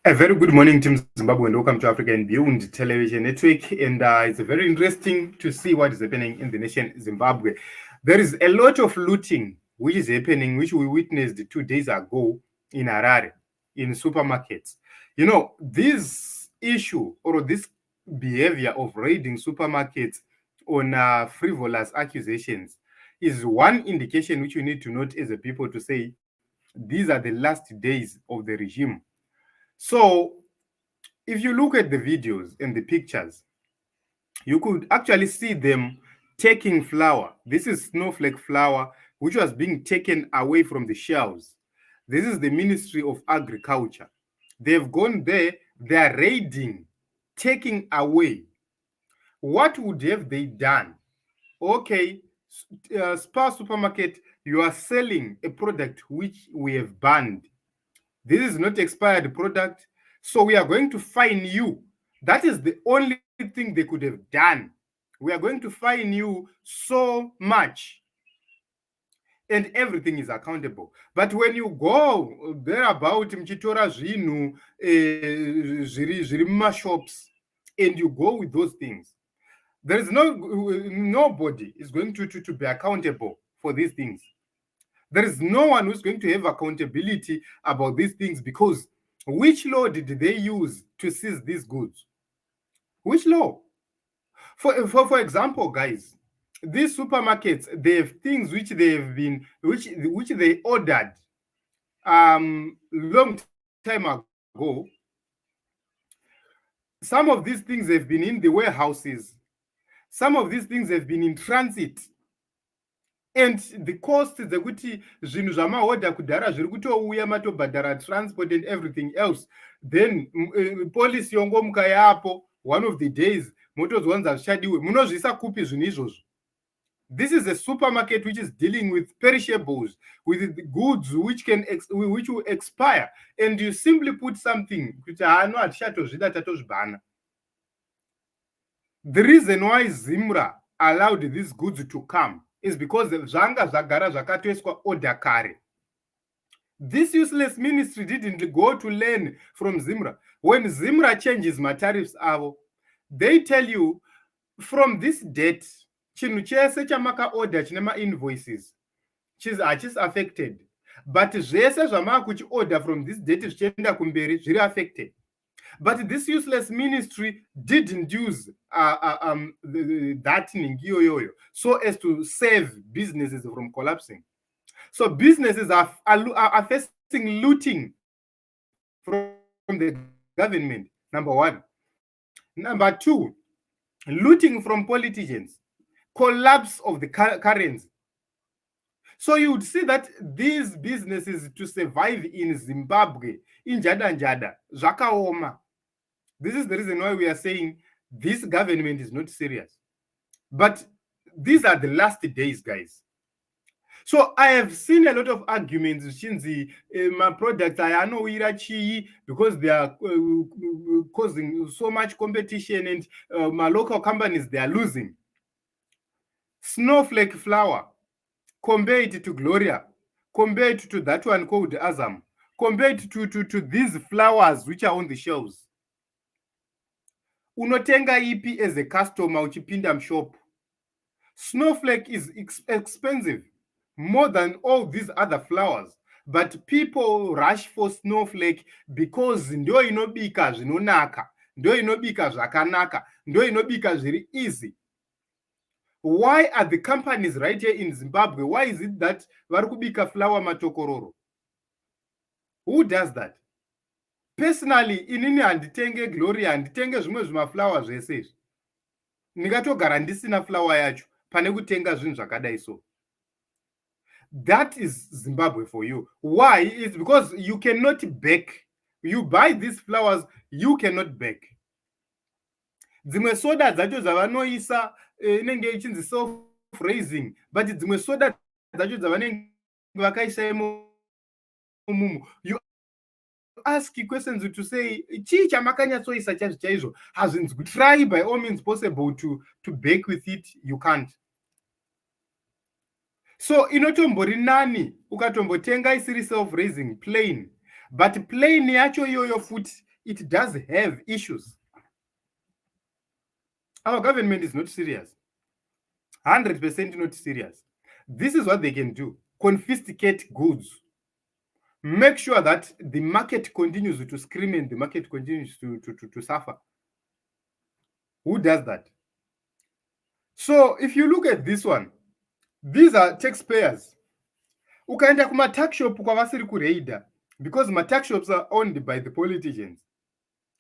A very good morning, Team Zimbabwe, and welcome to Africa and Beyond Television Network. And it's very interesting to see what is happening in the nation Zimbabwe. There is a lot of looting which is happening, which we witnessed 2 days ago in Harare, in supermarkets. You know, this issue or this behavior of raiding supermarkets on frivolous accusations is one indication which we need to note as a people to say these are the last days of the regime. So if you look at the videos and the pictures, you could actually see them taking flour. This is snowflake flour, which was being taken away from the shelves. This is the Ministry of Agriculture. They've gone there, they are raiding, taking away. What would have they done? Okay, Spar supermarket, you are selling a product which we have banned. This is not expired product, so we are going to fine you. That is the only thing they could have done. We are going to fine you so much, and everything is accountable. But when you go there about mchitora zvinu zviri mumashops and you go with those things, there is nobody is going to be accountable for these things. There is no one who's going to have accountability about these things, because which law did they use to seize these goods? Which law? For example, guys, these supermarkets, they have things which they have been which they ordered long time ago. Some of these things have been in the warehouses. Some of these things have been in transit. And the cost dzekuti zvinhu zvamahodha kudhara zviri kutouya matobhadhara transport and everything else, then policy yongomuka yapo one of the days motozwanza zvichadiwe, munozvisa kupi zvinhu izvozvo? This is a supermarket which is dealing with perishables, with the goods which will expire, and you simply put something kuti hano hatichatozvida tatozvibhana. The reason why Zimra allowed these goods to come is because zvanga zvagara zvakatoiswa order kare. This useless ministry didn't go to learn from Zimra. When Zimra changes my tariffs avo, they tell you from this date chinhu chese chamaka order chine ma-invoices hachisi affected, but zvese zvamava kuchi order from this date zvichienda kumberi zviri affected. But this useless ministry didn't use that ningiyoyoyo so as to save businesses from collapsing. So businesses are facing looting from the government, number one. Number two, looting from politicians, collapse of the currency. So you would see that these businesses, to survive in Zimbabwe, in Njada, zvakaoma. This is the reason why we are saying this government is not serious. But these are the last days, guys. So I have seen a lot of arguments, Shinzi, my products, I know Irachi, because they are causing so much competition, and my local companies, they are losing. Snowflake flour, compare it to Gloria, compare it to that one called Azam, compare it to these flowers which are on the shelves. Unotenga ipi as a customer uchipinda mshop. Snowflake is expensive, more than all these other flowers, but people rush for snowflake because ndo inobika zvinonaka, ndo inobika zvakanaka, ndo inobika zviri easy. Why are the companies right here in Zimbabwe, why is it that vari kubika flour matokororo? Who does that? Personally, inini handitenge Gloria, handitenge zvimwe zvimaflower zvese izvi. Ndingatogara ndisina flower yacho pane kutenga zvinhu zvakadai so. That is Zimbabwe for you. Why? It's because you cannot bake. You buy these flowers, you cannot bake. Dzimwe soda dzacho dzavanoisa inenge ichinzi self-raising, but dzimwe soda dzacho dzavanenge vakaisa imomo. You ask questions to say, chii chamakanyatsoisa chazvo chaizvo hazvinzi good. Try by all means possible to bake with it. You can't. So inotombori nani ukatombotenga isiri self-raising plain, but plain yacho iyoyo futi it does have issues. Our government is not serious. 100% not serious. This is what they can do. Confiscate goods. Make sure that the market continues to scream and the market continues to suffer. Who does that? So if you look at this one, these are taxpayers. Ukaenda kuma tax shop kwavasiri kureida, because my tax shops are owned by the politicians.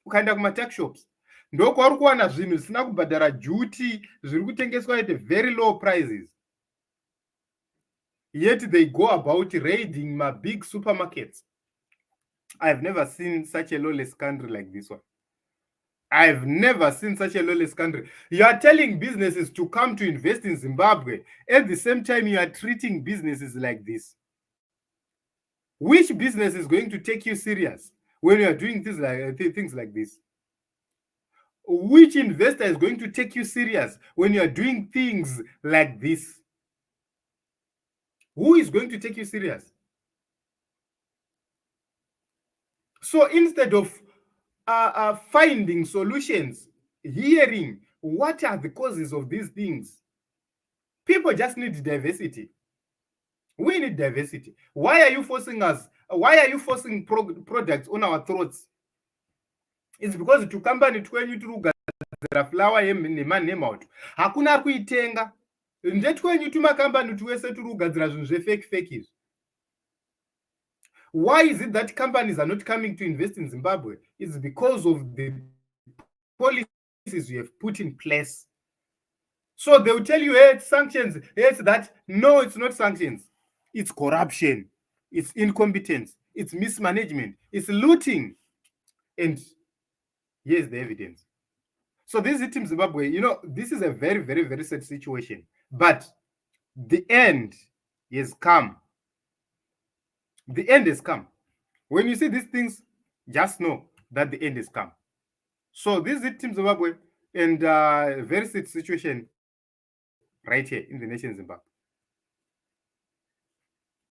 Ukaenda kuma tax shops ndokwauri kuwana zvinhu zvisina kubhadhara duty, zviri kutengeswa at very low prices. Yet they go about raiding my big supermarkets. I've never seen such a lawless country like this one. I've never seen such a lawless country. You are telling businesses to come to invest in Zimbabwe. At the same time, you are treating businesses like this. Which business is going to take you serious when you are doing things like this? Which investor is going to take you serious when you are doing things like this? Who is going to take you serious? So instead of finding solutions, hearing what are the causes of these things, people just need diversity. We need diversity. Why are you forcing us? Why are you forcing products on our throats? It's because to company twenyu turugadzira flower nemani nemauto hakuna ari kuitenga. Ndetwenyu tumakambani tuwese turugadzira zvinhu zvefake izvi. Why is it that companies are not coming to invest in Zimbabwe? It's because of the policies we have put in place. So they will tell you, hey, it's sanctions, hey, it's that. No, it's not sanctions. It's corruption. It's incompetence. It's mismanagement. It's looting. And here's the evidence. So this is Team Zimbabwe. You know, this is a very, very, very sad situation. But the end has come. The end has come. When you see these things, just know that the end has come. So this is Team Zimbabwe, and very sad situation right here in the nation Zimbabwe.